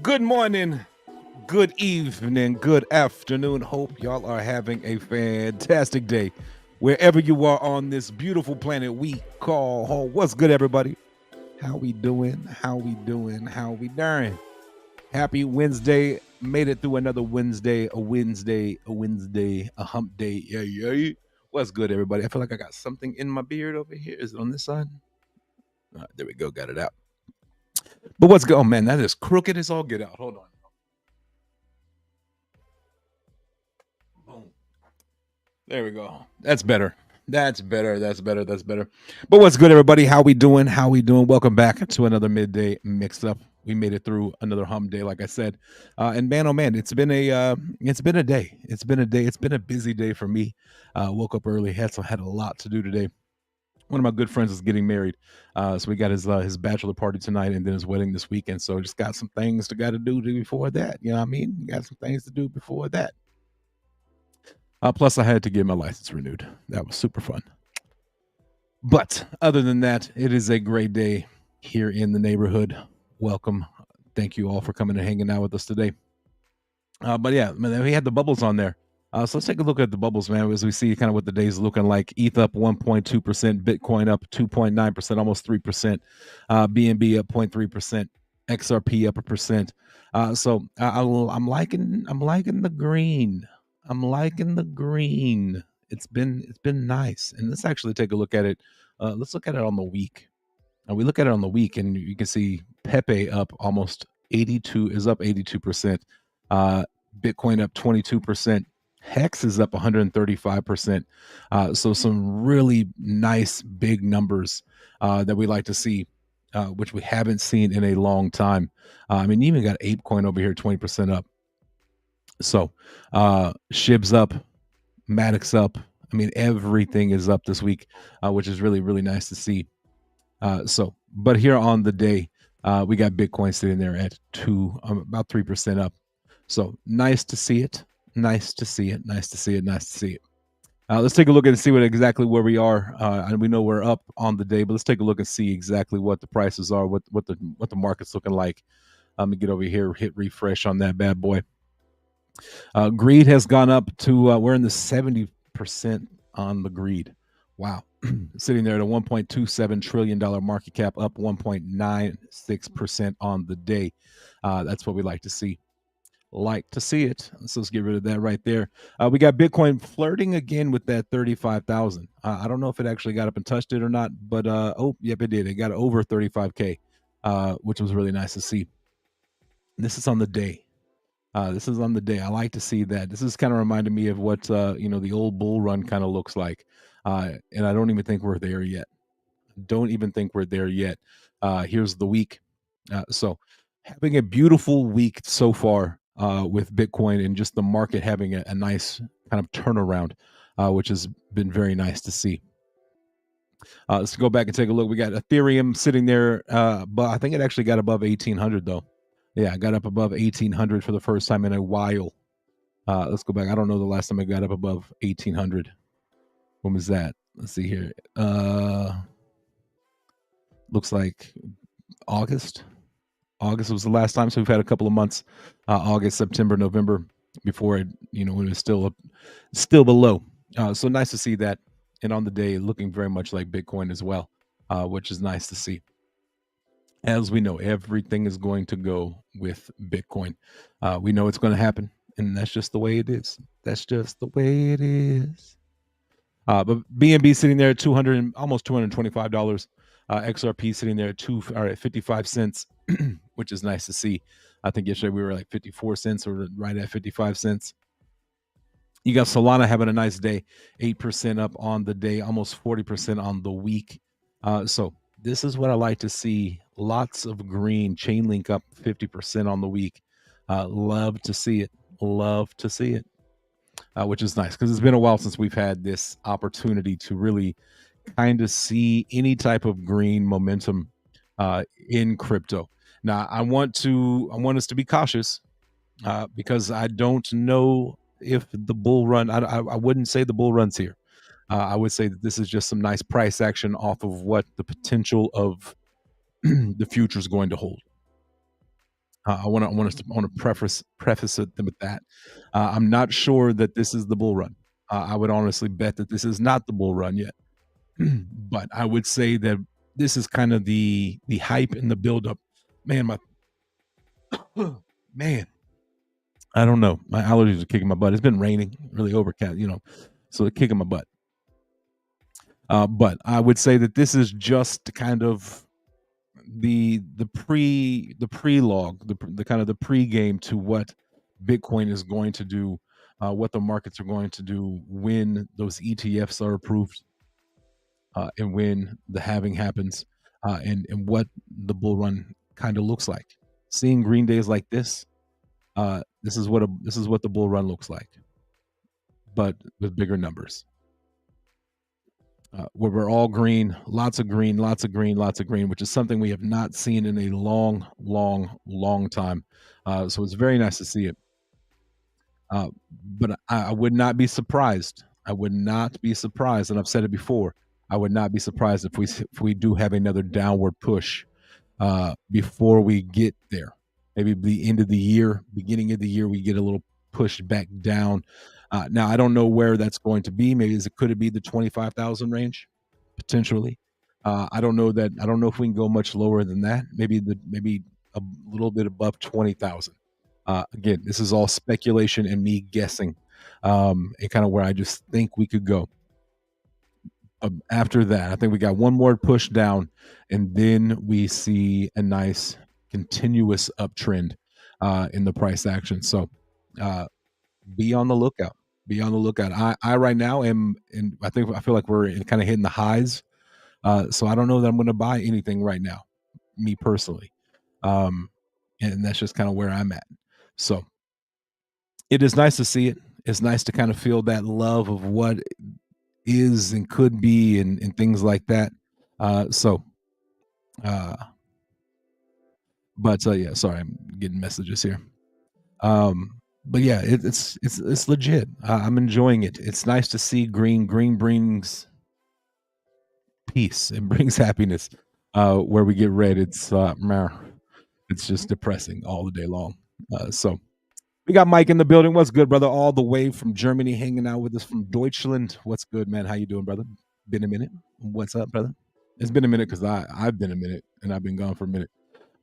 Good morning, good evening, good afternoon. Hope y'all are having a fantastic day wherever you are on this beautiful planet we call home. What's good, everybody? How we doing? How we doing? How we doing? Happy Wednesday. Made it through another Wednesday, a hump day. Yeah, yeah. What's good, everybody? I feel like I got something in my beard over here. Is it on this side? All right, there we go. Got it out. But what's good? Oh, man, that is crooked as all get out. Hold on. Boom. There we go. That's better. That's better. That's better. That's better. But what's good, everybody? How we doing? How we doing? Welcome back to another midday mix up. We made it through another hump day, like I said. And man, oh man, it's been a day. It's been a day. It's been a busy day for me. Woke up early. Had a lot to do today. One of my good friends is getting married, so we got his bachelor party tonight, and then his wedding this weekend. So just got some things to got to do before that. You know what I mean? Got some things to do before that. Plus, I had to get my license renewed. That was super fun. But other than that, it is a great day here in the neighborhood. Welcome. Thank you all for coming and hanging out with us today. But yeah, man, we had the bubbles on there. So let's take a look at the bubbles, man, as we see kind of what the day's looking like. ETH up 1.2%, Bitcoin up 2.9%, almost 3%, BNB up 0.3%, XRP up 1%. I'm liking the green. I'm liking the green. It's been nice. And let's actually take a look at it. Let's look at it on the week. We look at it on the week, and you can see Pepe up almost 82 is up 82%. Bitcoin up 22%. Hex is up 135%. So some really nice big numbers that we like to see, which we haven't seen in a long time. I mean, you even got ApeCoin over here, 20% up. So Shib's up, Maddox up. I mean, everything is up this week, which is really, really nice to see. But here on the day, we got Bitcoin sitting there at about 3% up. So nice to see it. Nice to see it. Nice to see it. Nice to see it. Let's take a look and see exactly where we are. And we know we're up on the day, but let's take a look and see exactly what the prices are, what the market's looking like. Let me get over here, hit refresh on that bad boy. Greed has gone up to we're in the 70% on the greed. Wow. Sitting there at a $1.27 trillion market cap, up 1.96% on the day. That's what we like to see. Like to see it. So let's get rid of that right there. We got Bitcoin flirting again with that 35,000. I don't know if it actually got up and touched it or not, but yep, it did. It got over 35K, which was really nice to see. This is on the day. This is on the day. I like to see that. This is kind of reminding me of what the old bull run kind of looks like, and I don't even think we're there yet. Don't even think we're there yet. Here's the week. So having a beautiful week so far with Bitcoin and just the market having a nice kind of turnaround, which has been very nice to see. Let's go back and take a look. We got Ethereum sitting there, but I think it actually got above 1,800 though. Yeah, I got up above 1,800 for the first time in a while. Let's go back. I don't know the last time I got up above 1,800. When was that? Let's see here. Looks like August. August was the last time. So we've had a couple of months, August, September, November, before it, when it was still below. So nice to see that. And on the day, looking very much like Bitcoin as well, which is nice to see. As we know, everything is going to go with Bitcoin. We know it's going to happen, and that's just the way it is. That's just the way it is. But BNB sitting there at almost $225. XRP sitting there at 55 cents, which is nice to see. I think yesterday we were like 54 cents or right at 55 cents. You got Solana having a nice day, 8% up on the day, almost 40% on the week. So this is what I like to see. Lots of green. Chainlink up 50% on the week. Love to see it. Love to see it. Which is nice because it's been a while since we've had this opportunity to really kind of see any type of green momentum in crypto. Now, I want us to be cautious because I don't know if the bull run. I wouldn't say the bull run's here. I would say that this is just some nice price action off of what the potential of the future is going to hold. I want to preface it with that. I'm not sure that this is the bull run. I would honestly bet that this is not the bull run yet. But I would say that this is kind of the hype and the buildup. Man, my man, I don't know. My allergies are kicking my butt. It's been raining, really overcast, so they're kicking my butt. But I would say that this is just kind of the pre-log, the kind of the pre-game to what Bitcoin is going to do, what the markets are going to do when those ETFs are approved, and when the halving happens, and what the bull run kind of looks like. Seeing green days like this, this is what the bull run looks like, but with bigger numbers. Where we're all green, lots of green, lots of green, lots of green, which is something we have not seen in a long, long, long time. So it's very nice to see it. But I would not be surprised. I would not be surprised, and I've said it before. I would not be surprised if we do have another downward push before we get there. Maybe the end of the year, beginning of the year, we get a little push back down. Now I don't know where that's going to be. Maybe could it be the 25,000 range potentially? I don't know that. I don't know if we can go much lower than that. Maybe a little bit above 20,000. Again, this is all speculation and me guessing, and kind of where I just think we could go. After that, I think we got one more push down, and then we see a nice continuous uptrend in the price action. So uh, be on the lookout. Be on the lookout. I right now am, and I feel like we're kind of hitting the highs. So I don't know that I'm going to buy anything right now, me personally, um, and that's just kind of where I'm at. So it is nice to see it. It's nice to kind of feel that love of what is and could be, and things like that. So, uh, but yeah, sorry, I'm getting messages here. But yeah, it's legit. I'm enjoying it. It's nice to see green. Green brings peace. It brings happiness. Where we get red, it's just depressing all the day long. So we got Mike in the building. What's good, brother? All the way from Germany, hanging out with us from Deutschland. What's good, man? How you doing, brother? Been a minute. What's up, brother? It's been a minute because I've been a minute and I've been gone for a minute.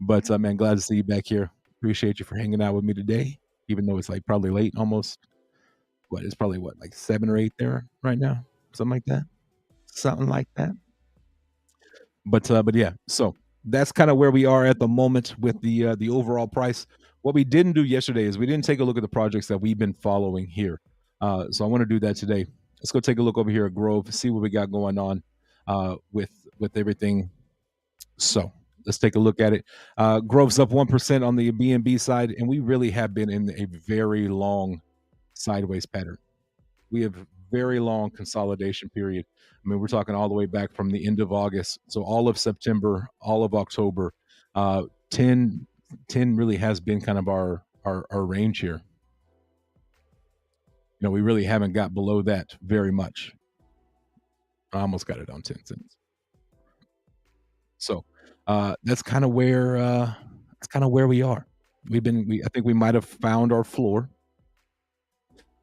But man, glad to see you back here. Appreciate you for hanging out with me today, even though it's like probably late, almost. What it's probably like 7 or 8 there right now, something like that, something like that. But yeah, so that's kind of where we are at the moment with the overall price. What we didn't do yesterday is we didn't take a look at the projects that we've been following here. So I want to do that today. Let's go take a look over here at Grove, see what we got going on with everything. So let's take a look at it. Grove's up 1% on the BNB side, and we really have been in a very long sideways pattern. We have very long consolidation period. I mean, we're talking all the way back from the end of August, so all of September, all of October. 10, 10 really has been kind of our range here. We really haven't got below that very much. I almost got it on 10 cents. So that's kind of where we are. I think we might have found our floor.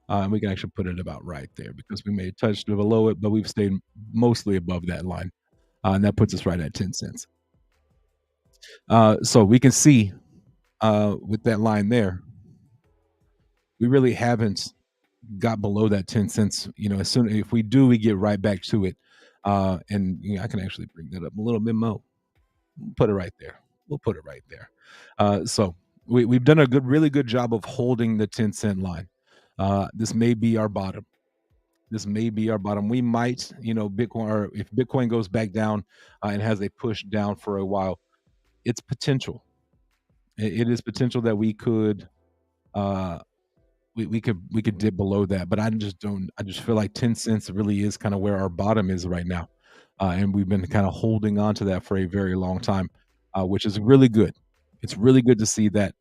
And we can actually put it about right there because we may have touched below it, but we've stayed mostly above that line. And that puts us right at 10 cents. So we can see with that line there, we really haven't got below that 10 cents. If we do, we get right back to it. And I can actually bring that up a little bit more. Put it right there. We'll put it right there. So we've done a really good job of holding the 10-cent line. This may be our bottom. We might, Bitcoin, or if Bitcoin goes back down and has a push down for a while, it's potential. It is potential that we could, we could dip below that. But I just feel like 10 cents really is kind of where our bottom is right now, and we've been kind of holding on to that for a very long time, which is really good. It's really good to see that.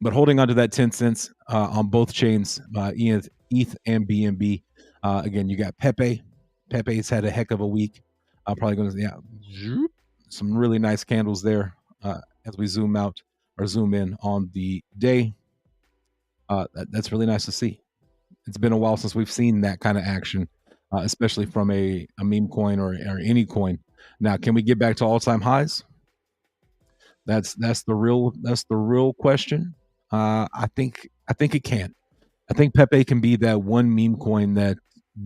But holding on to that 10 cents on both chains, ETH and BNB. Again, you got Pepe. Pepe's had a heck of a week. I'm probably going to, some really nice candles there as we zoom out. or zoom in on the day, that's really nice to see. It's been a while since we've seen that kind of action, especially from a meme coin or any coin. Now, can we get back to all time highs? That's the real question. I think it can. I think Pepe can be that one meme coin that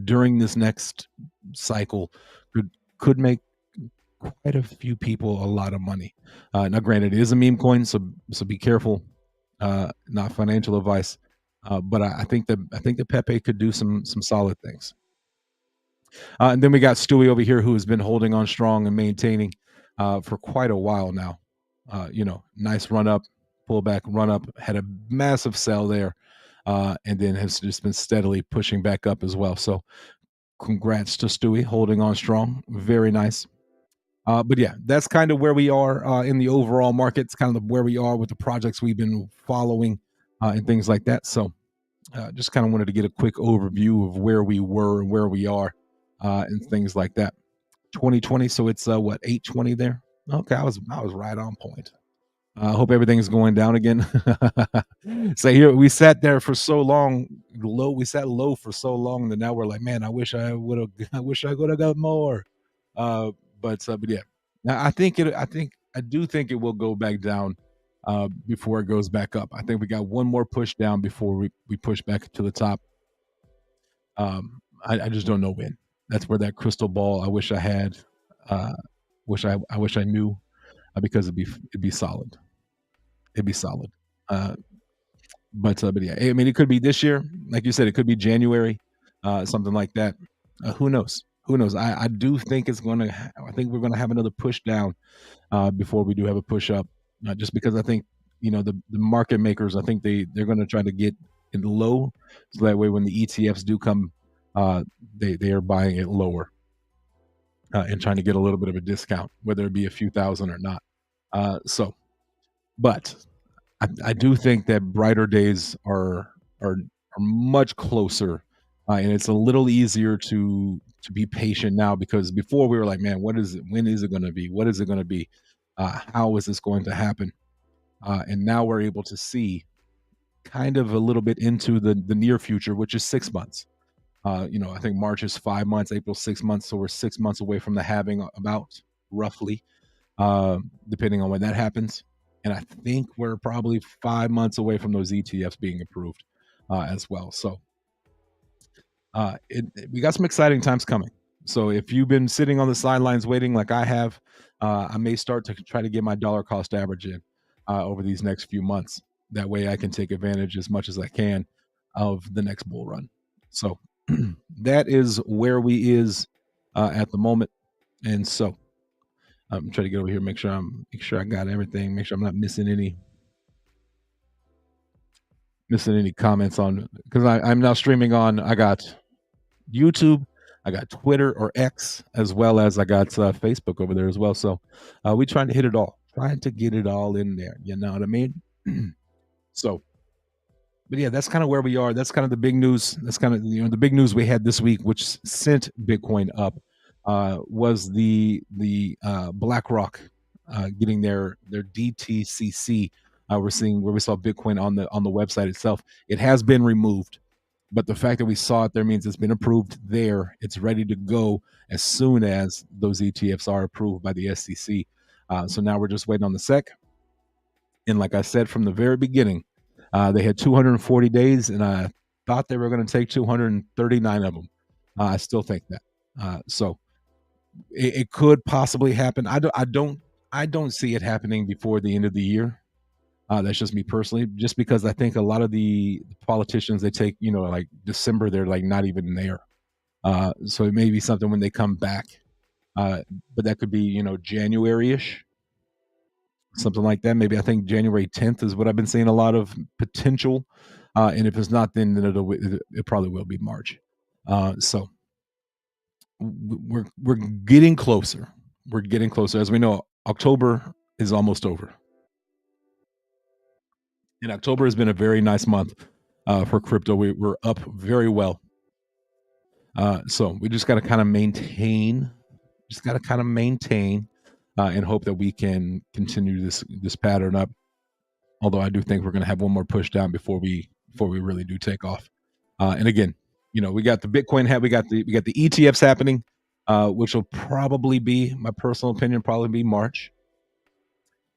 during this next cycle could could make quite a few people a lot of money. Now, granted, it is a meme coin, so be careful. Not financial advice, but I think that Pepe could do some solid things. And then we got Stewie over here who has been holding on strong and maintaining for quite a while now. Nice run up, pullback, run up, had a massive sell there, and then has just been steadily pushing back up as well. So congrats to Stewie holding on strong. Very nice. But yeah, that's kind of where we are in the overall market. It's kind of where we are with the projects we've been following and things like that. So just kind of wanted to get a quick overview of where we were and where we are and things like that. 2020, so it's what 820 there. Okay, I was right on point. I hope everything's going down again. So here we sat there for so long, low. We sat low for so long that now we're like, man, I wish I would have. I wish I could have got more. Uh, but yeah, now I do think it will go back down before it goes back up. I think we got one more push down before we push back to the top. I just don't know when. That's where that crystal ball. I wish I had. Uh, I wish I knew because it'd be solid. It'd be solid. Uh, but yeah, I mean, it could be this year, like you said, it could be January, something like that. Who knows? Who knows? I do think it's going to. I think we're going to have another push down before we do have a push up. Just because I think the market makers, I think they're going to try to get it low, so that way when the ETFs do come, uh, they are buying it lower and trying to get a little bit of a discount, whether it be a few thousand or not. So, but I do think that brighter days are much closer, and it's a little easier to be patient now because before we were like, man, what is it? When is it going to be? What is it going to be? How is this going to happen? And now we're able to see kind of a little bit into the near future, which is 6 months. I think March is 5 months, April 6 months, so we're 6 months away from the halving, about roughly, depending on when that happens. And I think we're probably 5 months away from those ETFs being approved as well. So we got some exciting times coming. So if you've been sitting on the sidelines waiting like I have, I may start to try to get my dollar cost average in over these next few months. That way I can take advantage as much as I can of the next bull run. So that is where we is at the moment. And so I'm trying to get over here, make sure I got everything, make sure I'm not missing any comments on because I'm now streaming on. I got YouTube, I got Twitter or X, as well as I got Facebook over there as well. So we trying to hit it all, trying to get it all in there. You know what I mean? So, but yeah, that's kind of where we are. That's kind of the big news. That's kind of the big news we had this week, which sent Bitcoin up, was the BlackRock getting their DTCC. We're seeing where we saw Bitcoin on the website itself. It has been removed, but the fact that we saw it there means it's been approved there. It's ready to go as soon as those ETFs are approved by the SEC. So now we're just waiting on the SEC. And like I said from the very beginning, they had 240 days, and I thought they were going to take 239 of them. I still think that. So it could possibly happen. I don't see it happening before the end of the year. That's just me personally, just because I think a lot of the politicians they take, like December, they're like not even there. So it may be something when they come back, but that could be January-ish, something like that. Maybe I think January 10th is what I've been seeing a lot of potential. And if it's not, then it probably will be March. So we're getting closer. We're getting closer. As we know, October is almost over. And October has been a very nice month for crypto. We're up very well. So we just got to kind of maintain, and hope that we can continue this pattern up. Although I do think we're going to have one more push down before we really do take off. And again, we got the Bitcoin, we got the ETFs happening, which will probably be, my personal opinion, probably be March.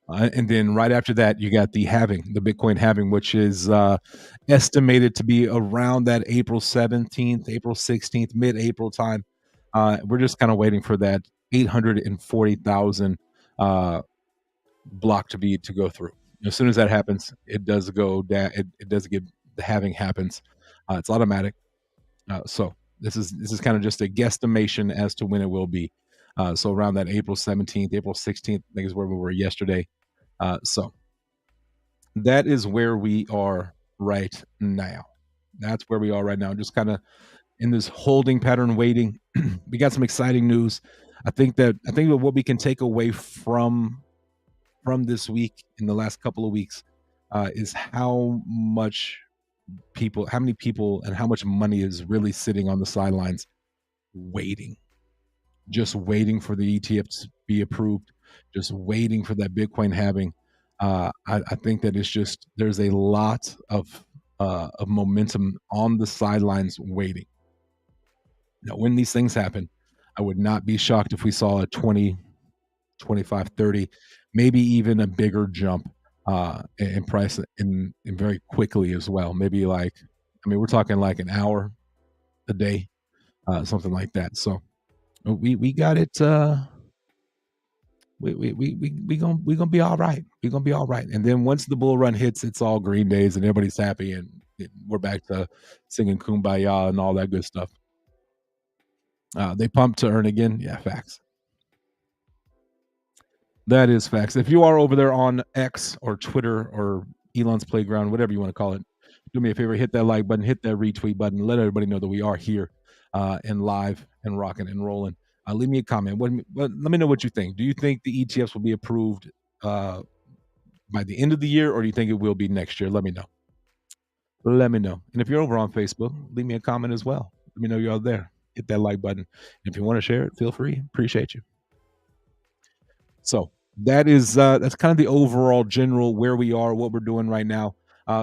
And then right after that, you got the Bitcoin halving, which is estimated to be around that April 17th, April 16th, mid-April time. We're just kind of waiting for that 840,000 block to go through. As soon as that happens, it does go down. It does get, the halving happens. It's automatic. So this is kind of just a guesstimation as to when it will be. So around that April 17th, April 16th, I think is where we were yesterday. So that is where we are right now. That's where we are right now. Just kind of in this holding pattern, waiting. We got some exciting news. I think that what we can take away from this week, in the last couple of weeks, is how many people, and how much money is really sitting on the sidelines, waiting, just waiting for the ETF to be approved, just waiting for that Bitcoin halving. I think that it's just, there's a lot of momentum on the sidelines waiting. Now, when these things happen, I would not be shocked if we saw a 20, 25, 30, maybe even a bigger jump in price, in very quickly as well. Maybe like, I mean, we're talking like an hour a day, something like that. So we got it. We gonna be all right. We're gonna be all right. And then once the bull run hits, it's all green days and everybody's happy, and we're back to singing kumbaya and all that good stuff. They pump to earn again. Yeah, facts. That is facts. If you are over there on X or Twitter or Elon's Playground, whatever you want to call it, do me a favor, hit that like button, hit that retweet button, let everybody know that we are here and live and rocking and rolling. Leave me a comment. Let me know what you think. Do you think the ETFs will be approved by the end of the year, or do you think it will be next year? Let me know. Let me know. And if you're over on Facebook, leave me a comment as well. Let me know you're out there. Hit that like button. And if you want to share it, feel free. Appreciate you. So that's kind of the overall general where we are, what we're doing right now.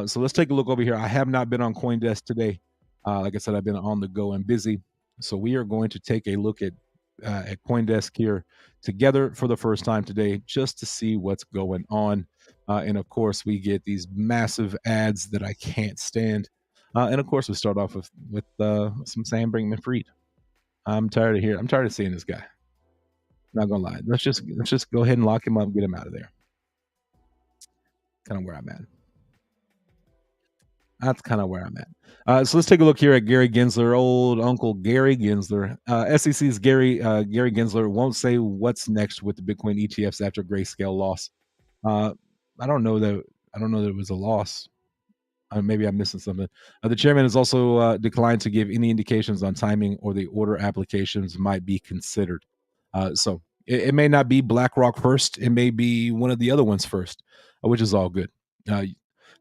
So let's take a look over here. I have not been on CoinDesk today. Like I said, I've been on the go and busy. So we are going to take a look at CoinDesk here together for the first time today, just to see what's going on. And of course, we get these massive ads that I can't stand. And of course, we start off with some Sam Brinkman-Fried. I'm tired of seeing this guy. Not gonna lie. Let's just go ahead and lock him up and get him out of there. Kind of where I'm at. That's kind of where I'm at. So let's take a look here at Gary Gensler, old Uncle Gary Gensler. SEC's Gary Gensler won't say what's next with the Bitcoin ETFs after Grayscale loss. I don't know that it was a loss. Maybe I'm missing something. The chairman has also declined to give any indications on timing or the order applications might be considered. So it may not be BlackRock first. It may be one of the other ones first, which is all good.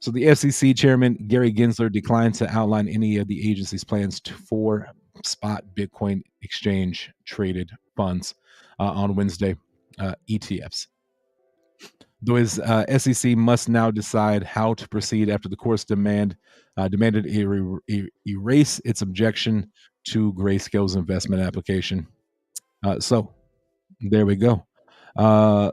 So the SEC chairman, Gary Gensler, declined to outline any of the agency's plans for spot Bitcoin exchange traded funds on Wednesday ETFs. Though his SEC must now decide how to proceed after the court's demanded erase its objection to Grayscale's investment application. So there we go.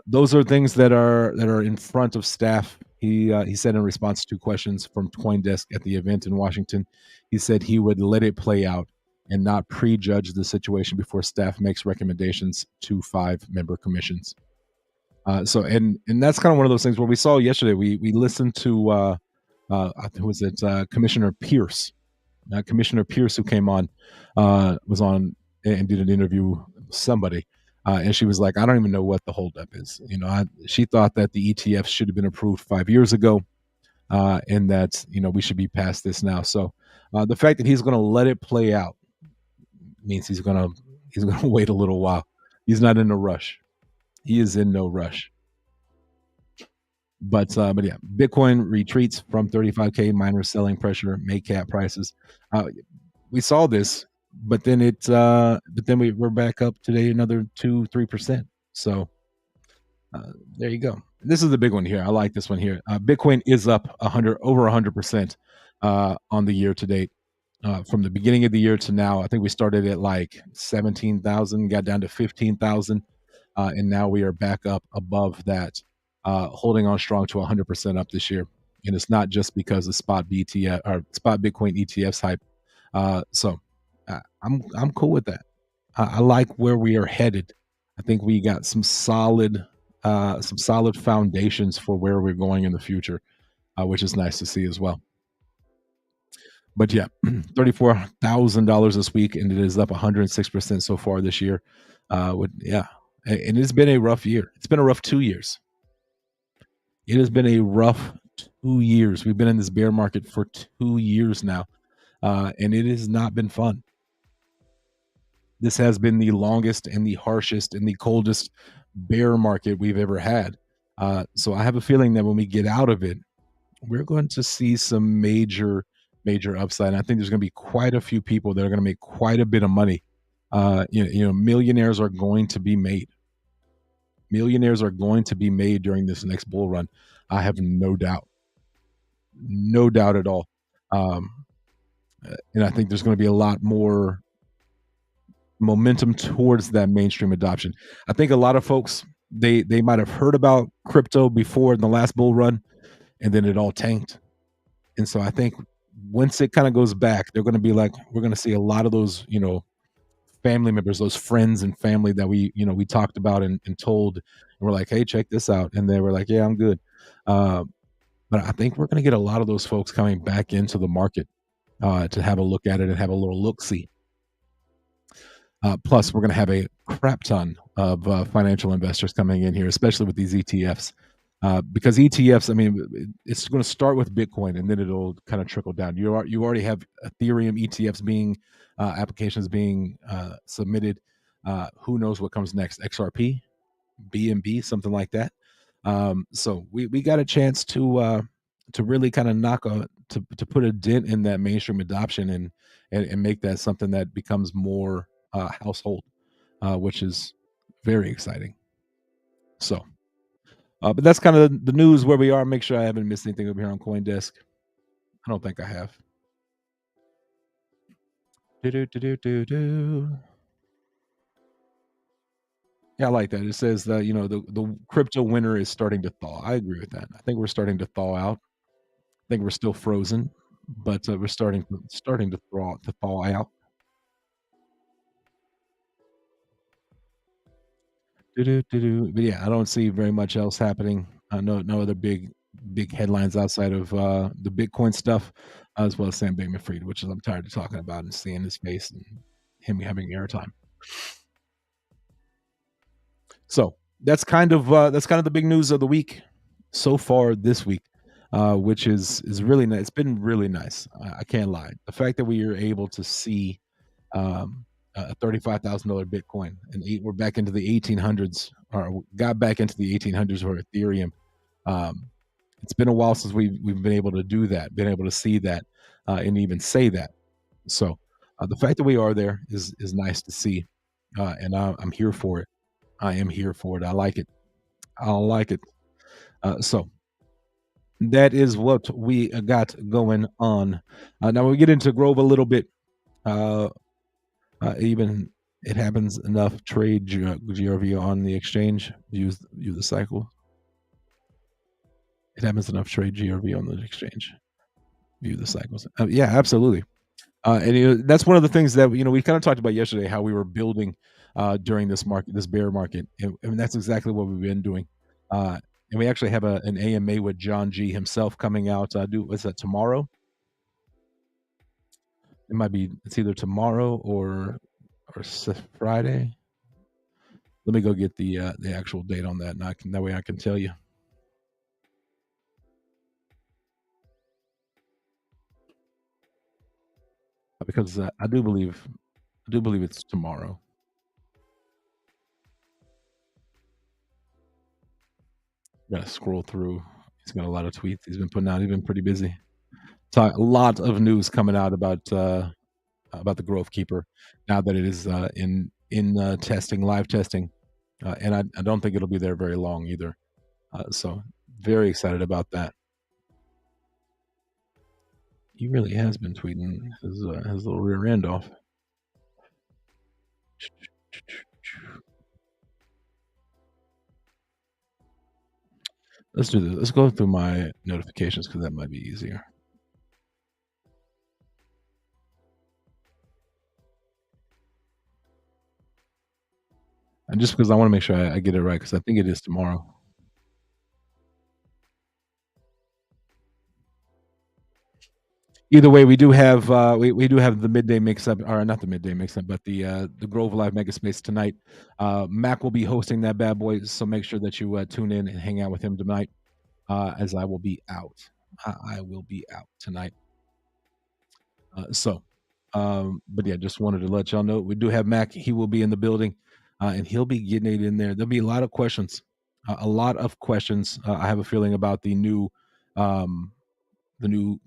Those are things that are in front of staff. He said in response to questions from CoinDesk at the event in Washington, he said he would let it play out and not prejudge the situation before staff makes recommendations to 5-member commissions. So that's kind of one of those things where we saw yesterday. We listened to who was it? Commissioner Pierce. Commissioner Pierce, who came on, was on and did an interview with somebody, and she was like, "I don't even know what the holdup is." She thought that the ETF should have been approved 5 years ago, and that we should be past this now. So the fact that he's going to let it play out means he's going to wait a little while. He's not in a rush. He is in no rush. But yeah, Bitcoin retreats from 35K. Miners selling pressure may cap prices. We saw this, but then we're back up today another 2-3%. So There you go. This is the big one here. I like this one here. Bitcoin is up 100% on the year to date. From the beginning of the year to now, I think we started at like 17,000, got down to 15,000, and now we are back up above that, holding on strong to 100% up this year. And it's not just because of spot BTF or spot Bitcoin ETFs hype. I'm cool with that. I like where we are headed. I think we got some solid foundations for where we're going in the future, which is nice to see as well. But yeah, $34,000 this week, and it is up 106% so far this year. Yeah, and it's been a rough year. It's been a rough 2 years. It has been a rough 2 years. We've been in this bear market for 2 years now, and it has not been fun. This has been the longest and the harshest and the coldest bear market we've ever had. So I have a feeling that when we get out of it, we're going to see some major upside. And I think there's going to be quite a few people that are going to make quite a bit of money. Millionaires are going to be made. Millionaires are going to be made during this next bull run. I have no doubt at all. Um, and I think there's going to be a lot more momentum towards that mainstream adoption. I think a lot of folks they might have heard about crypto before in the last bull run, and then it all tanked. And so I think once it kind of goes back, they're going to be like, we're going to see a lot of those, family members, those friends and family that we talked about and told, and we're like, hey, check this out, and they were like, yeah, I'm good. Uh, but I think we're going to get a lot of those folks coming back into the market to have a look at it and have a little look see. Plus, we're going to have a crap ton of financial investors coming in here, especially with these ETFs. Because ETFs, I mean, it's going to start with Bitcoin and then it'll kind of trickle down. You already have Ethereum ETFs being applications being submitted. Who knows what comes next? XRP, BNB, something like that. So we got a chance to really kind of to put a dent in that mainstream adoption and make that something that becomes more household, which is very exciting. So, but that's kind of the news where we are. Make sure I haven't missed anything over here on CoinDesk. I don't think I have. Do do do do do do. Yeah, I like that. It says that the crypto winter is starting to thaw. I agree with that. I think we're starting to thaw out. I think we're still frozen, but we're starting to thaw out. Do. But yeah, I don't see very much else happening. No other big headlines outside of the Bitcoin stuff, as well as Sam Bankman-Fried, which is I'm tired of talking about and seeing his face and him having airtime. So that's kind of the big news of the week so far this week, which is really nice. It's been really nice. I can't lie. The fact that we are able to see a $35,000 Bitcoin and we're back into the 1800s, or got back into the 1800s for Ethereum. It's been a while since we've been able to do that, been able to see that, and even say that. So the fact that we are there is nice to see, and I'm here for it. I am here for it. I like it. I like it. So that is what we got going on. Now we get into Grove a little bit. Uh, Even it happens enough trade GRV on the exchange. Use the cycle. It happens enough trade GRV on the exchange. View the cycles. Yeah, absolutely. And that's one of the things that we kind of talked about yesterday, how we were building during this market, this bear market, and that's exactly what we've been doing. And we actually have an AMA with John G himself coming out. What's that, tomorrow? It might be. It's either tomorrow or Friday. Let me go get the actual date on that, and that way I can tell you. Because I do believe it's tomorrow. Gotta scroll through. He's got a lot of tweets he's been putting out. He's been pretty busy. A lot of news coming out about the Grove Keeper now that it is in live testing. and I don't think it'll be there very long either. So very excited about that. He really has been tweeting his little rear end off. Let's do this. Let's go through my notifications because that might be easier. And just because I want to make sure I get it right because I think it is tomorrow. Either way, we do have the midday mix up, or not the midday mix up, but the Grove Live Mega Space tonight. Mac will be hosting that bad boy, so make sure that you tune in and hang out with him tonight. As I will be out. I will be out tonight. But yeah, just wanted to let y'all know we do have Mac. He will be in the building, and he'll be getting it in there. There'll be a lot of questions, a lot of questions. I have a feeling about um, the new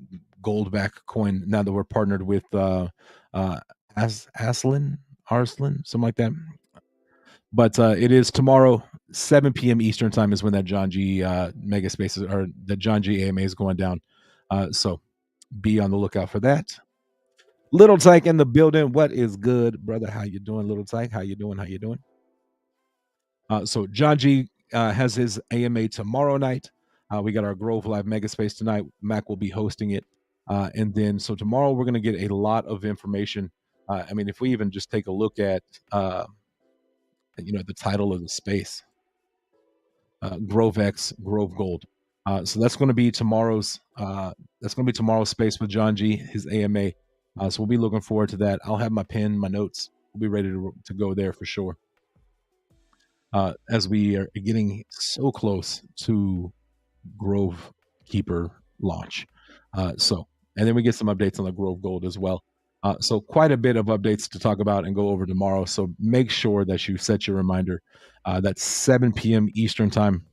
gold back coin. Now that we're partnered with Arslan, something like that. But it is tomorrow, 7 p.m. Eastern time is when that John G Mega Spaces or the John G AMA is going down. So be on the lookout for that. Little Tyke in the building. What is good, brother? How you doing, Little Tyke? How you doing? How you doing? So John G has his AMA tomorrow night. We got our Grove Live Mega Space tonight. Mac will be hosting it, and then so tomorrow we're going to get a lot of information. I mean, if we even just take a look at the title of the space, Grove X, Grove Gold. So that's going to be tomorrow's space with John G, his AMA. So we'll be looking forward to that. I'll have my pen, my notes. We'll be ready to go there for sure. As we are getting so close to Grove Keeper launch. And then we get some updates on the Grove Gold as well. So quite a bit of updates to talk about and go over tomorrow. So make sure that you set your reminder. That's 7 p.m. Eastern time.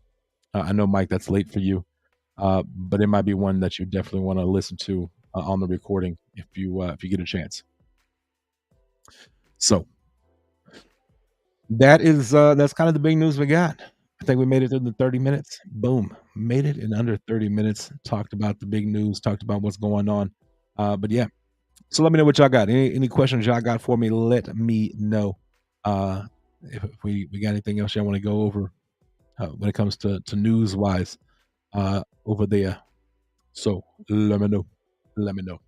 I know, Mike, that's late for you, but it might be one that you definitely want to listen to on the recording if you get a chance. So that's kind of the big news we got. I think we made it through the 30 minutes. Boom, made it in under 30 minutes. Talked about the big news. Talked about what's going on. But yeah, so let me know what y'all got. Any questions y'all got for me? Let me know. If we got anything else y'all want to go over when it comes to news wise over there. So let me know. Let me know.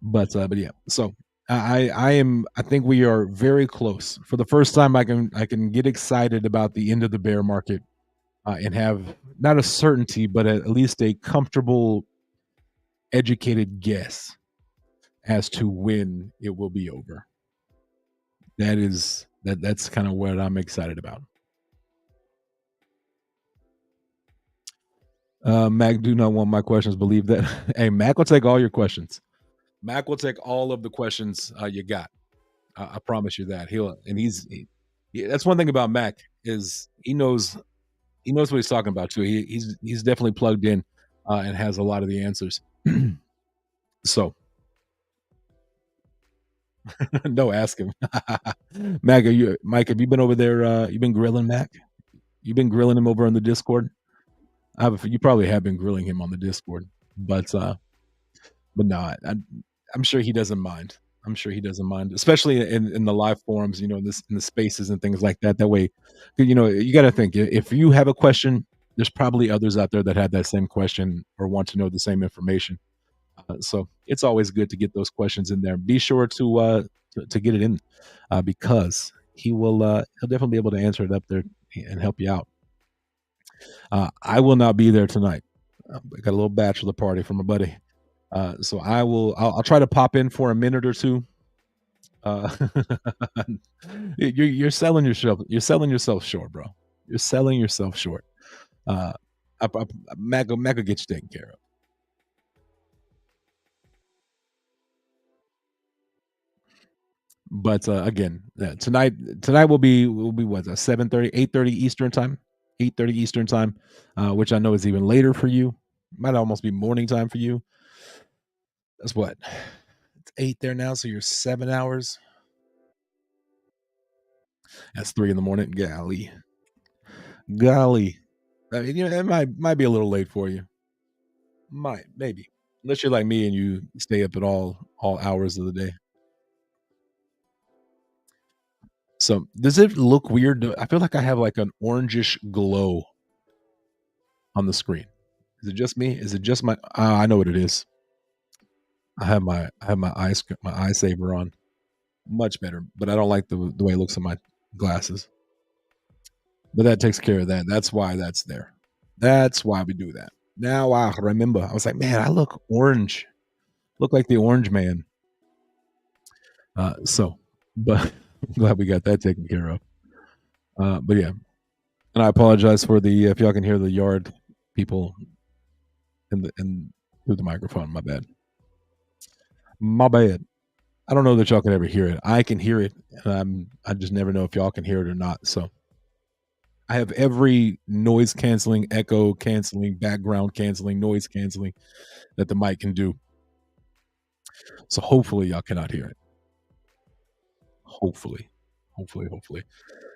But yeah. So I think we are very close. For the first time, I can get excited about the end of the bear market and have not a certainty, but at least a comfortable, educated guess as to when it will be over. That's kind of what I'm excited about. Mac, do not want my questions. Believe that. Hey, Mac will take all your questions. Mac will take all of the questions you got. I promise you that that's one thing about Mac is he knows what he's talking about too. He's definitely plugged in and has a lot of the answers. So no, ask him. Mac, Mike? Have you been over there? You been grilling Mac? You been grilling him over on the Discord? You probably have been grilling him on the Discord, but no, I'm sure he doesn't mind. I'm sure he doesn't mind, especially in the live forums, in the spaces and things like that. That way, you got to think if you have a question, there's probably others out there that have that same question or want to know the same information. So it's always good to get those questions in there. Be sure to get it in because he'll definitely be able to answer it up there and help you out. I will not be there tonight. I got a little bachelor party from a buddy. So I'll try to pop in for a minute or two. Uh, you're selling yourself. You're selling yourself short, bro. You're selling yourself short. Uh, Mac will get you taken care of. But again, tonight will be what 7:30, 8:30 Eastern time, 8:30 Eastern time, which I know is even later for you. Might almost be morning time for you. That's what 8 there now, so you're 7 hours. That's 3 in the morning. Golly. Golly. I mean, it might be a little late for you. Might, maybe. Unless you're like me and you stay up at all hours of the day. So, does it look weird? I feel like I have like an orangish glow on the screen. Is it just me? Is it just my I know what it is. I have my eye saver on. Much better, but I don't like the way it looks on my glasses. But that takes care of that. That's why that's there. That's why we do that. Now I remember. I was like, man, I look orange. Look like the orange man. So, but I'm glad we got that taken care of. But yeah, and I apologize for the if y'all can hear the yard people in through the microphone. My bad. My bad. I don't know that y'all can ever hear it. I can hear it, and I just never know if y'all can hear it or not. So I have every noise canceling, echo canceling, background canceling, noise canceling that the mic can do. So hopefully y'all cannot hear it. Hopefully, hopefully.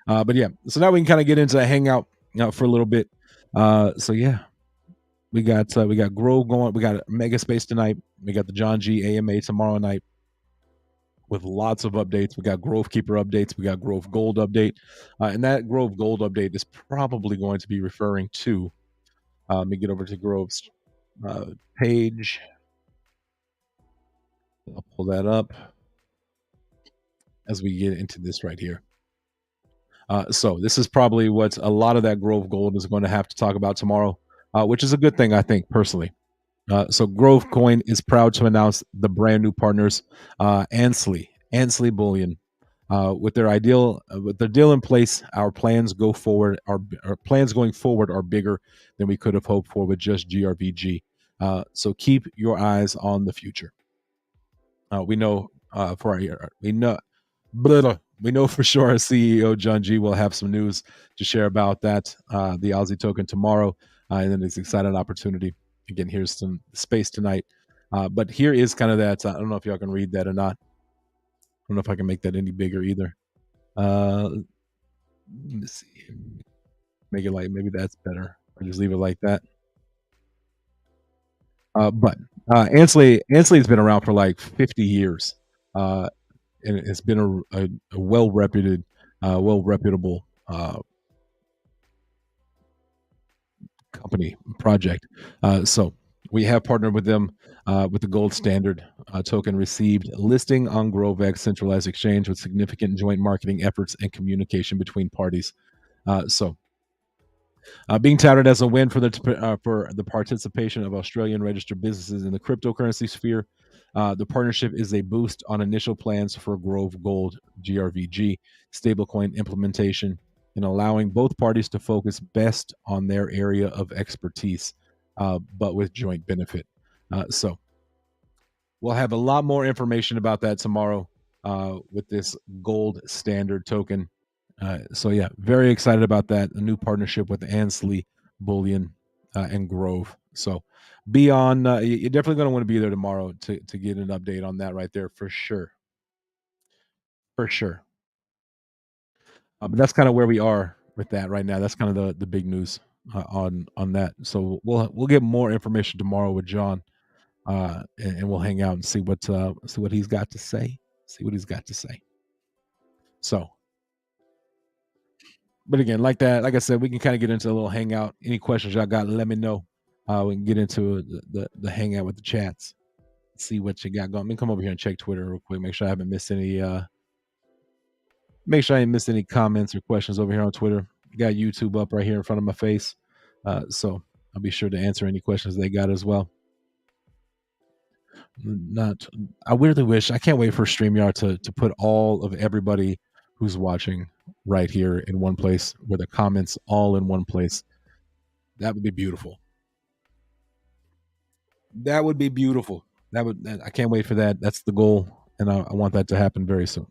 But yeah, so now we can kind of get into the hangout for a little bit. So yeah, we got Grove going. We got Mega Space tonight. We got the John G AMA tomorrow night with lots of updates. We got Grove Keeper updates. We got Grove Gold update, and that Grove Gold update is probably going to be referring to. Let me get over to Grove's uh, page. I'll pull that up as we get into this right here. So this is probably what a lot of that Grove Gold is going to have to talk about tomorrow, which is a good thing, I think, personally. So Grove Coin is proud to announce the brand new partners, Ansley Bullion. With their deal in place, our plans our plans going forward are bigger than we could have hoped for with just GRVG. So keep your eyes on the future. We know for our, we know for sure our CEO John G will have some news to share about that the Aussie token tomorrow, and then it's an exciting opportunity. Again, here's some space tonight, but here is kind of that. I don't know if y'all can read that or not. I don't know if I can make that any bigger either. Let me see. Make it like maybe that's better, or just leave it like that. But Ansley's been around for like 50 years. And it's been a well reputable company project. So we have partnered with them with the gold standard token received listing on GroveX centralized exchange with significant joint marketing efforts and communication between parties. So being touted as a win for the participation of Australian registered businesses in the cryptocurrency sphere, the partnership is a boost on initial plans for Grove Gold GRVG stablecoin implementation and allowing both parties to focus best on their area of expertise, but with joint benefit. So we'll have a lot more information about that tomorrow with this gold standard token. So yeah, very excited about that. A new partnership with Ansley Bullion and Grove. So be on. You're definitely going to want to be there tomorrow to get an update on that right there for sure. For sure. But that's kind of where we are with that right now. That's kind of the big news on that. So we'll get more information tomorrow with John, and we'll hang out and see what he's got to say. See what he's got to say. So but again, like that, like I said, we can kind of get into a little hangout. Any questions y'all got, let me know. We can get into the hangout with the chats. See what you got going. Let me come over here and check Twitter real quick. Make sure I haven't missed any. Make sure I ain't missed any comments or questions over here on Twitter. Got YouTube up right here in front of my face, so I'll be sure to answer any questions they got as well. Not, I weirdly wish I can't wait for StreamYard to put all of everybody who's watching right here in one place, where the comments all in one place. That would be beautiful. That would be beautiful. I can't wait for that. That's the goal, and I want that to happen very soon.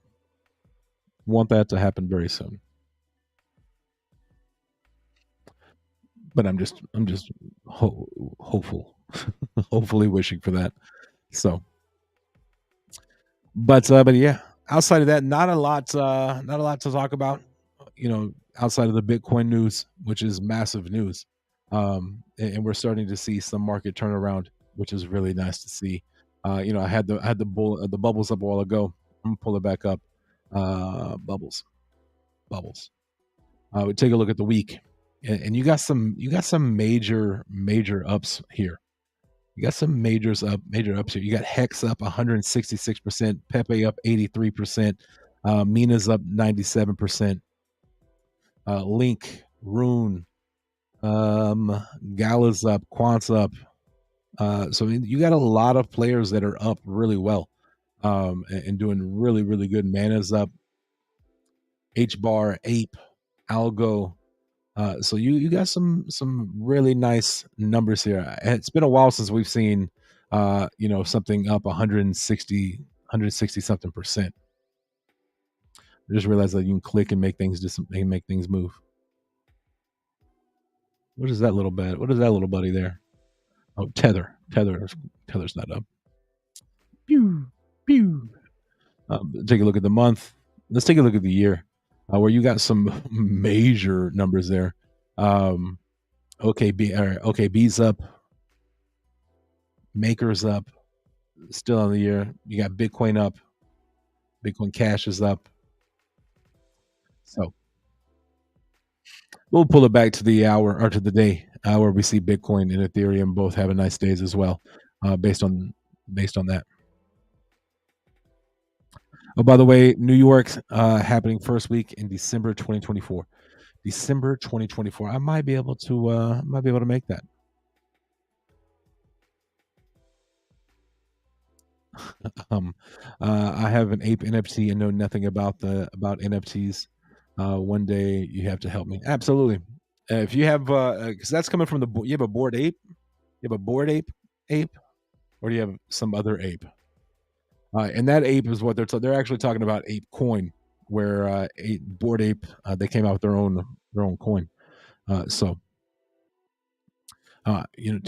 Want that to happen very soon. But I'm just hopeful, hopefully wishing for that. So But yeah, outside of that, not a lot to talk about. Outside of the Bitcoin news, which is massive news, and we're starting to see some market turnaround, which is really nice to see. I had the bubbles up a while ago. I'm gonna pull it back up. Bubbles, bubbles. We take a look at the week, and you got some major ups here. You got some major ups here. You got Hex up 166%, Pepe up 83%, Mina's up 97%, Link, Rune, Gala's up, Quant's up. So I mean, you got a lot of players that are up really well, and doing really, really good. Mana's up, H bar, Ape, Algo. So you got some really nice numbers here. It's been a while since we've seen something up 160 something percent. I just realized that you can click and make things move. What is that little buddy there? Oh, Tether's not up. Pew, pew. Take a look at the month. Let's take a look at the year, where you got some major numbers there. Um, OKB's up, Maker's up, still on the year. You got Bitcoin up, Bitcoin Cash is up. So we'll pull it back to the hour or to the day, where we see Bitcoin and Ethereum both having nice days as well, based on that. Oh, by the way, New York, happening first week in December 2024. December 2024. I might be able to make that. Um, I have an ape NFT and know nothing about NFTs. One day you have to help me. Absolutely. If you have, because that's coming from you have a board ape. You have a board ape, or do you have some other ape? And that ape is what they're actually talking about ape coin, where board ape, they came out with their own coin. To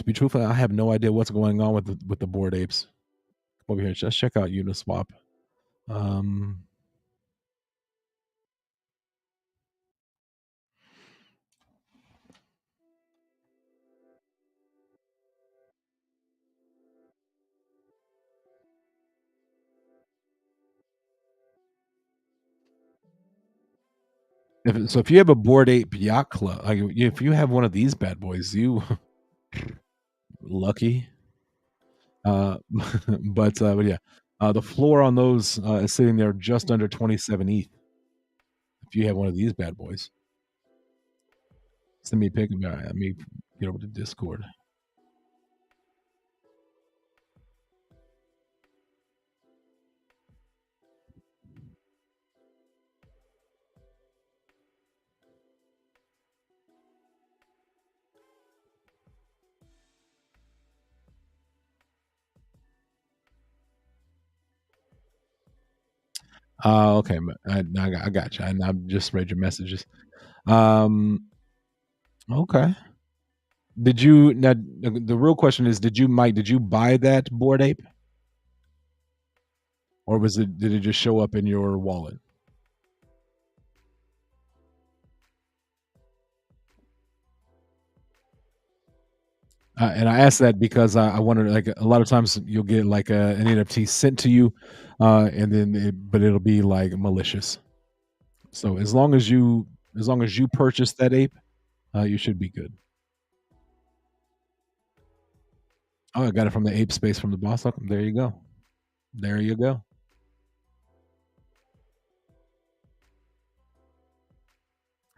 be truthful, I have no idea what's going on with the board apes. Come over here, just check out Uniswap. Um, if you have a board ape yacht club, like if you have one of these bad boys, you lucky. Uh, but yeah, the floor on those is sitting there just under 27 ETH. If you have one of these bad boys, send me a pic. All right, let me get over to Discord. Okay, I got you. And I've just read your messages. Um, okay. Did you now? The real question is, Did you buy that board ape, or did it just show up in your wallet? And I asked that because I wonder, like a lot of times you'll get like an NFT sent to you, and then but it'll be like malicious. So as long as you purchase that ape, you should be good. Oh, I got it from the ape space from the boss. There you go. There you go.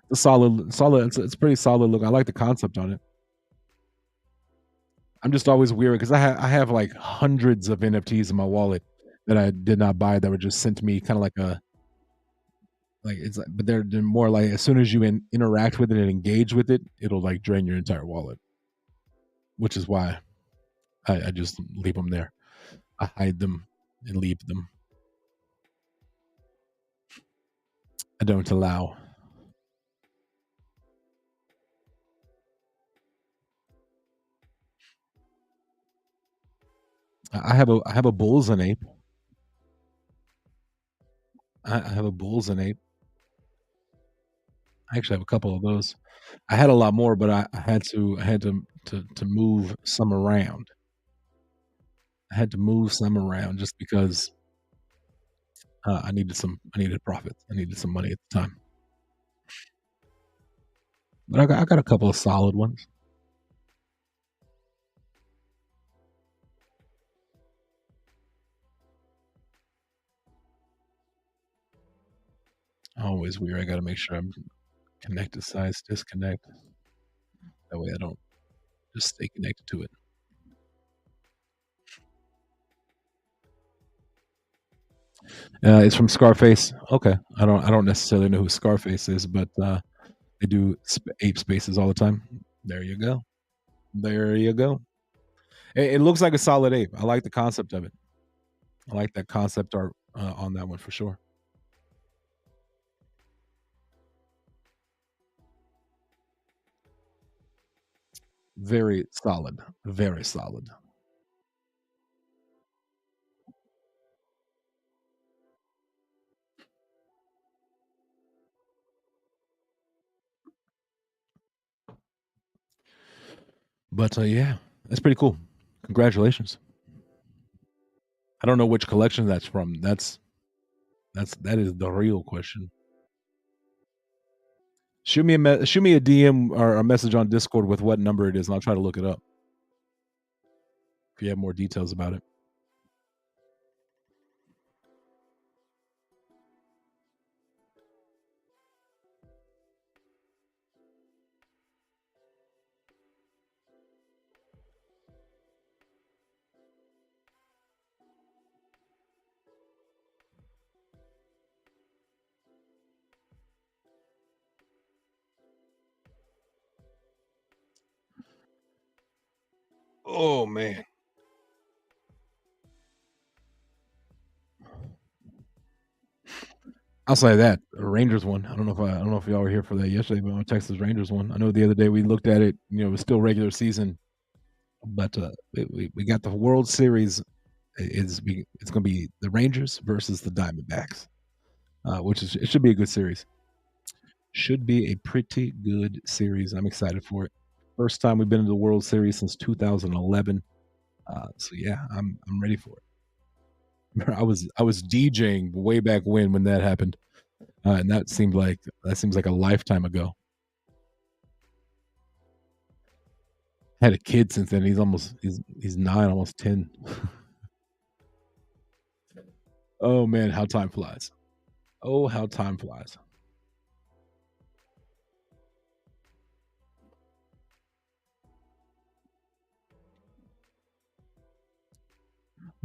It's a solid. It's a pretty solid look. I like the concept on it. I'm just always weird because I have like hundreds of NFTs in my wallet that I did not buy that were just sent to me, kind of like it's like, but they're more like as soon as you interact with it and engage with it, it'll like drain your entire wallet, which is why I just leave them there. I hide them and leave them. I don't allow. I have a bulls and ape. I have a Bulls and ape. I actually have a couple of those. I had a lot more, but I had to move some around. I had to move some around just because I needed profits. I needed some money at the time. But I got a couple of solid ones. Always weird. I got to make sure I'm connected size disconnect. That way I don't just stay connected to it. It's from Scarface. Okay, I don't necessarily know who Scarface is, but they do ape spaces all the time. There you go. There you go. It looks like a solid ape. I like the concept of it. I like that concept art on that one for sure. Very solid. Very solid. But yeah, that's pretty cool. Congratulations. I don't know which collection that's from. That is the real question. Shoot me a DM or a message on Discord with what number it is, and I'll try to look it up if you have more details about it. Oh man, I'll say that a Rangers one. I don't know if y'all were here for that yesterday, but on Texas Rangers one. I know the other day we looked at it. It was still regular season, but we got the World Series. It's going to be the Rangers versus the Diamondbacks, it should be a good series. Should be a pretty good series. I'm excited for it. First time we've been in the World Series since 2011. So yeah, I'm ready for it. I was DJing way back when that happened, and that seems like a lifetime ago. Had a kid since then. He's 9, almost 10. Oh man, how time flies. Oh, how time flies.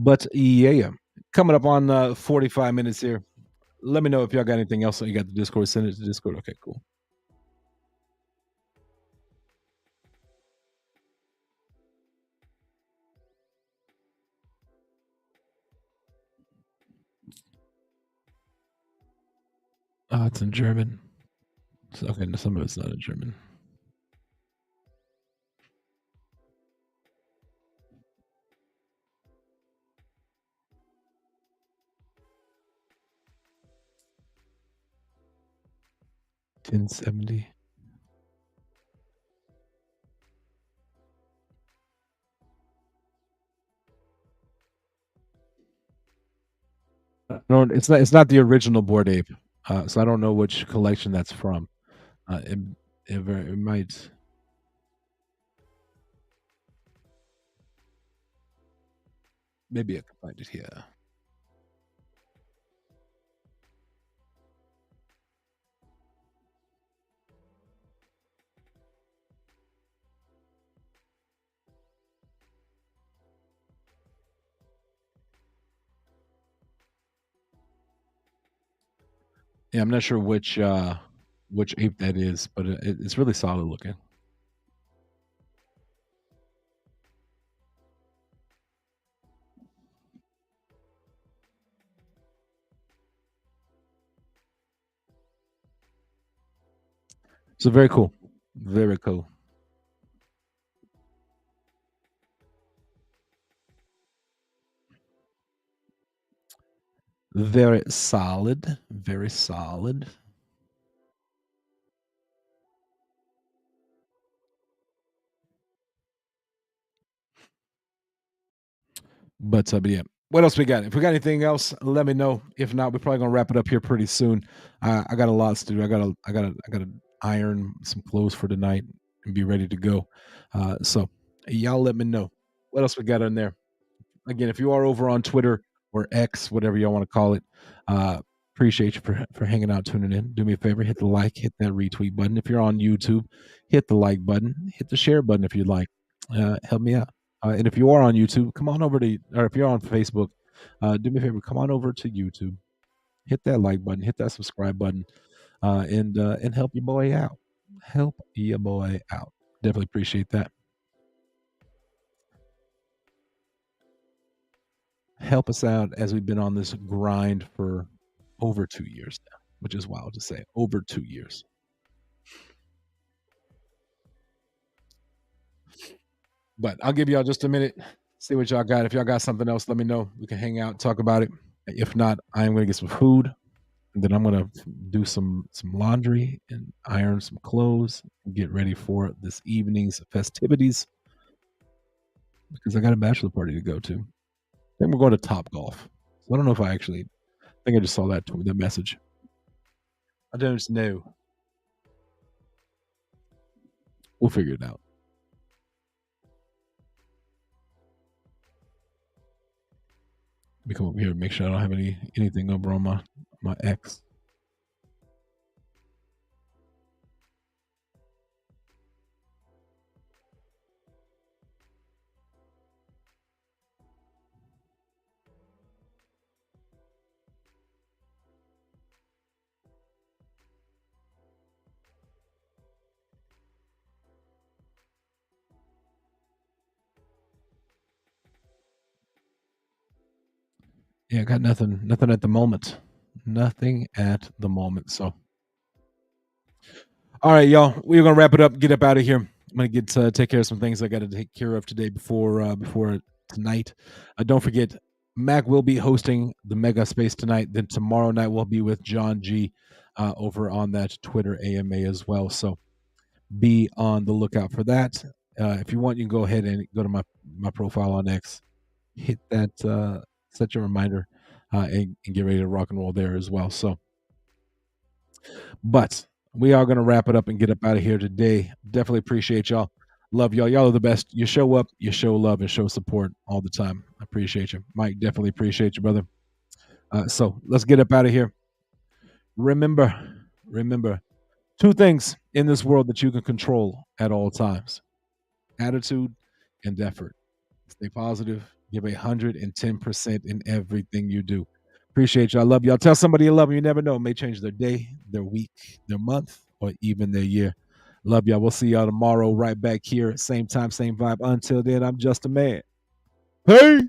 But yeah, coming up on 45 minutes here. Let me know if y'all got anything else. So you got the Discord. Send it to Discord. Okay, cool. It's in German. Okay, no, some of it's not in German. 1070. No, it's not the original Board Ape. So I don't know which collection that's from. It, it might. Maybe I can find it here. Yeah, I'm not sure which ape that is, but it's really solid looking. So very cool. Very cool. Very solid. Very solid. But yeah. What else we got? If we got anything else, let me know. If not, we're probably gonna wrap it up here pretty soon. I got a lot to do. I gotta iron some clothes for tonight and be ready to go. So y'all let me know. What else we got in there? Again, if you are over on Twitter or X, whatever y'all want to call it, uh, appreciate you for hanging out, tuning in. Do me a favor, hit the like, hit that retweet button. If you're on YouTube, hit the like button, hit the share button if you'd like. Help me out. And if you are on YouTube, come on over to, or if you're on Facebook, do me a favor, come on over to YouTube, hit that like button, hit that subscribe button, and help your boy out. Help your boy out. Definitely appreciate that. Help us out as we've been on this grind for over 2 years now, which is wild to say. Over 2 years. But I'll give y'all just a minute, see what y'all got. If y'all got something else, let me know. We can hang out, talk about it. If not, I am gonna get some food, and then I'm gonna do some laundry and iron some clothes and get ready for this evening's festivities because I got a bachelor party to go to. I think we're going to Top Golf. So I don't know if I think I just saw that message. I don't know. We'll figure it out. Let me come over here and make sure I don't have anything over on my X. Yeah, I got nothing at the moment. Nothing at the moment. So, all right, y'all, we're gonna wrap it up. Get up out of here. I'm gonna get take care of some things I got to take care of today before tonight. Don't forget, Mac will be hosting the Mega Space tonight. Then tomorrow night we'll be with John G over on that Twitter AMA as well. So be on the lookout for that. If you want, you can go ahead and go to my profile on X, hit that, set your reminder, and get ready to rock and roll there as well. So, but we are going to wrap it up and get up out of here today. Definitely appreciate y'all. Love y'all. Y'all are the best. You show up, you show love, and show support all the time. I appreciate you. Mike, definitely appreciate you, brother. So let's get up out of here. Remember, remember two things in this world that you can control at all times: attitude and effort. Stay positive. Give 110% in everything you do. Appreciate you. I love y'all. Tell somebody you love them. You never know. It may change their day, their week, their month, or even their year. Love y'all. We'll see y'all tomorrow right back here. Same time, same vibe. Until then, I'm just a man. Hey!